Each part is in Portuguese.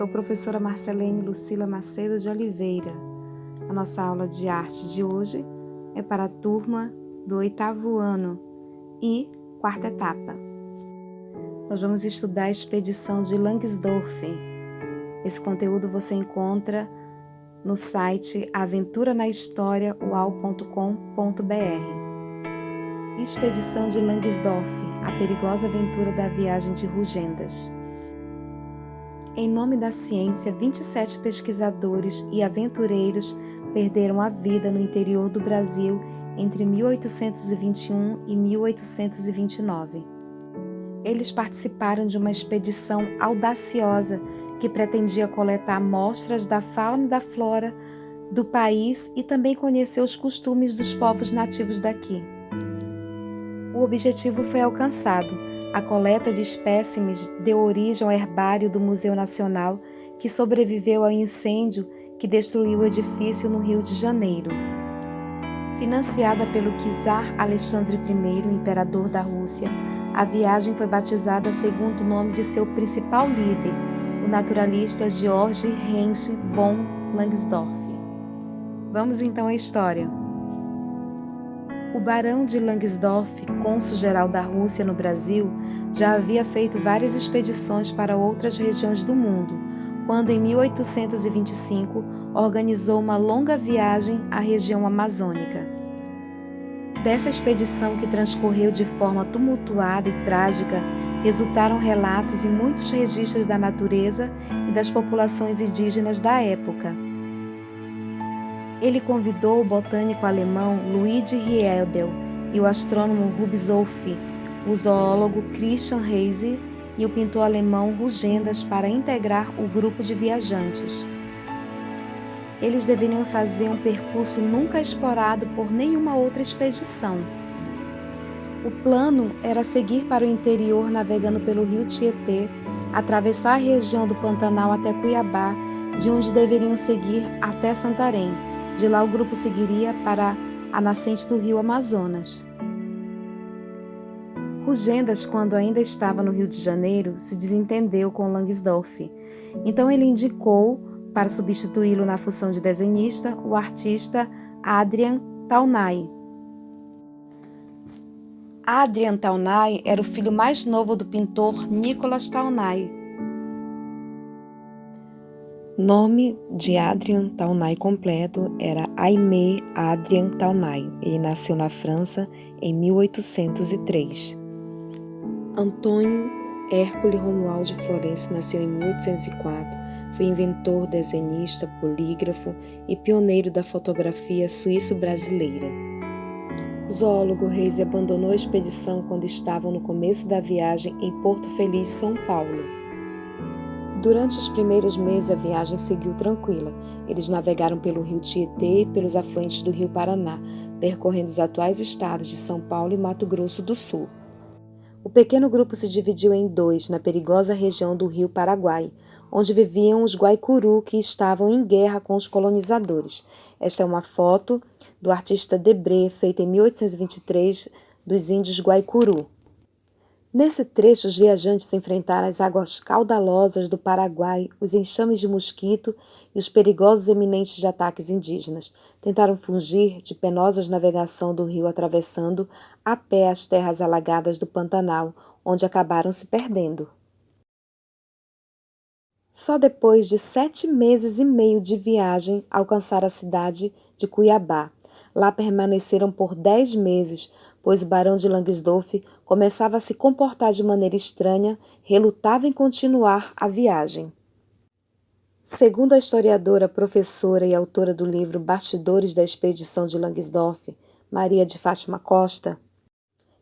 sou professora Marcelene Lucila Macedo de Oliveira. A nossa aula de arte de hoje é para a turma do 8º ano e 4ª etapa. Nós vamos estudar a expedição de Langsdorff. Esse conteúdo você encontra no site aventuranahistóraual.com.br. Expedição de Langsdorff, a perigosa aventura da viagem de Rugendas. Em nome da ciência, 27 pesquisadores e aventureiros perderam a vida no interior do Brasil entre 1821 e 1829. Eles participaram de uma expedição audaciosa que pretendia coletar amostras da fauna e da flora do país e também conhecer os costumes dos povos nativos daqui. O objetivo foi alcançado. A coleta de espécimes deu origem ao herbário do Museu Nacional, que sobreviveu ao incêndio que destruiu o edifício no Rio de Janeiro. Financiada pelo czar Alexandre I, imperador da Rússia, a viagem foi batizada segundo o nome de seu principal líder, o naturalista Georg Heinrich von Langsdorff. Vamos então à história. O barão de Langsdorff, cônsul-geral da Rússia no Brasil, já havia feito várias expedições para outras regiões do mundo, quando em 1825 organizou uma longa viagem à região amazônica. Dessa expedição, que transcorreu de forma tumultuada e trágica, resultaram relatos e muitos registros da natureza e das populações indígenas da época. Ele convidou o botânico alemão Luigi Rieldel e o astrônomo Rubsolf, o zoólogo Christian Reise e o pintor alemão Rugendas para integrar o grupo de viajantes. Eles deveriam fazer um percurso nunca explorado por nenhuma outra expedição. O plano era seguir para o interior navegando pelo rio Tietê, atravessar a região do Pantanal até Cuiabá, de onde deveriam seguir até Santarém. De lá o grupo seguiria para a nascente do rio Amazonas. Rugendas, quando ainda estava no Rio de Janeiro, se desentendeu com Langsdorff. Então ele indicou, para substituí-lo na função de desenhista, o artista Adrian Taunay. Adrian Taunay era o filho mais novo do pintor Nicolas Taunay. Nome de Adrian Taunay completo era Aimé Adrien Taunay. Ele nasceu na França em 1803. Antônio Hércules Romuald de Florença nasceu em 1804. Foi inventor, desenhista, polígrafo e pioneiro da fotografia suíço-brasileira. O zoólogo Reis abandonou a expedição quando estavam no começo da viagem em Porto Feliz, São Paulo. Durante os primeiros meses, a viagem seguiu tranquila. Eles navegaram pelo rio Tietê e pelos afluentes do rio Paraná, percorrendo os atuais estados de São Paulo e Mato Grosso do Sul. O pequeno grupo se dividiu em dois, na perigosa região do rio Paraguai, onde viviam os Guaicuru, que estavam em guerra com os colonizadores. Esta é uma foto do artista Debré, feita em 1823, dos índios Guaicuru. Nesse trecho, os viajantes enfrentaram as águas caudalosas do Paraguai, os enxames de mosquito e os perigosos eminentes de ataques indígenas. Tentaram fugir de penosas navegação do rio, atravessando a pé as terras alagadas do Pantanal, onde acabaram se perdendo. Só depois de 7 meses e meio de viagem alcançaram a cidade de Cuiabá. Lá permaneceram por 10 meses, pois o barão de Langsdorff começava a se comportar de maneira estranha, relutava em continuar a viagem. Segundo a historiadora, professora e autora do livro Bastidores da Expedição de Langsdorff, Maria de Fátima Costa,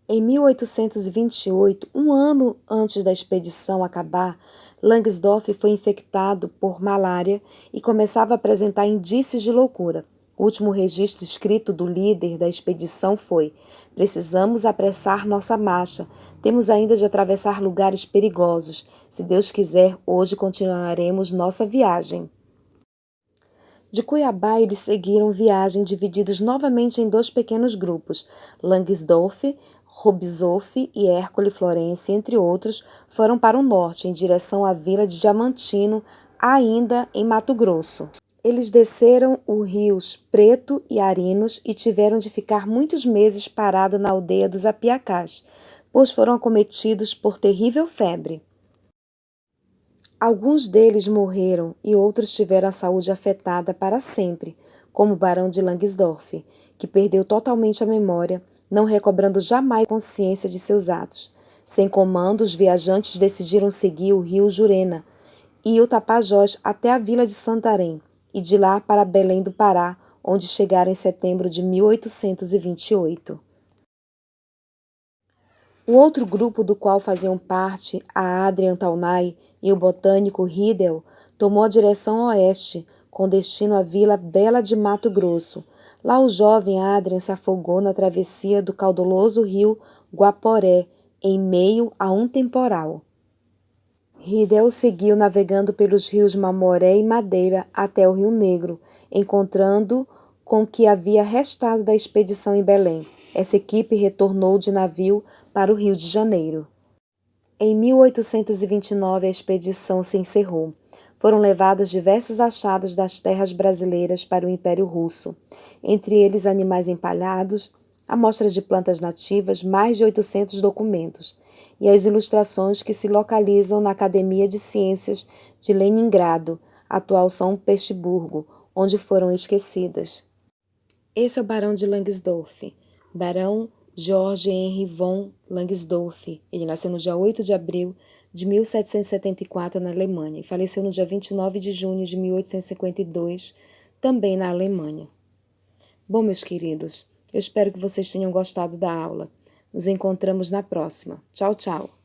em 1828, um ano antes da expedição acabar, Langsdorff foi infectado por malária e começava a apresentar indícios de loucura. O último registro escrito do líder da expedição foi: "Precisamos apressar nossa marcha. Temos ainda de atravessar lugares perigosos. Se Deus quiser, hoje continuaremos nossa viagem." De Cuiabá, eles seguiram viagem divididos novamente em 2 pequenos grupos. Langsdorff, Rubsolf e Hércules Florence, entre outros, foram para o norte, em direção à vila de Diamantino, ainda em Mato Grosso. Eles desceram os rios Preto e Arinos e tiveram de ficar muitos meses parados na aldeia dos Apiacás, pois foram acometidos por terrível febre. Alguns deles morreram e outros tiveram a saúde afetada para sempre, como o barão de Langsdorff, que perdeu totalmente a memória, não recobrando jamais a consciência de seus atos. Sem comando, os viajantes decidiram seguir o rio Jurena e o Tapajós até a vila de Santarém, e de lá para Belém do Pará, onde chegaram em setembro de 1828. O outro grupo do qual faziam parte a Adrian Taunay e o botânico Riedel tomou a direção oeste, com destino à Vila Bela de Mato Grosso. Lá o jovem Adrian se afogou na travessia do caudaloso rio Guaporé, em meio a um temporal. Riedel seguiu navegando pelos rios Mamoré e Madeira até o Rio Negro, encontrando com o que havia restado da expedição em Belém. Essa equipe retornou de navio para o Rio de Janeiro. Em 1829, a expedição se encerrou. Foram levados diversos achados das terras brasileiras para o Império Russo, entre eles animais empalhados, amostras de plantas nativas, mais de 800 documentos, e as ilustrações que se localizam na Academia de Ciências de Leningrado, atual São Petersburgo, onde foram esquecidas. Esse é o Barão de Langsdorff, Barão George Henry von Langsdorff. Ele nasceu no dia 8 de abril de 1774 na Alemanha e faleceu no dia 29 de junho de 1852, também na Alemanha. Bom, meus queridos, eu espero que vocês tenham gostado da aula. Nos encontramos na próxima. Tchau, tchau!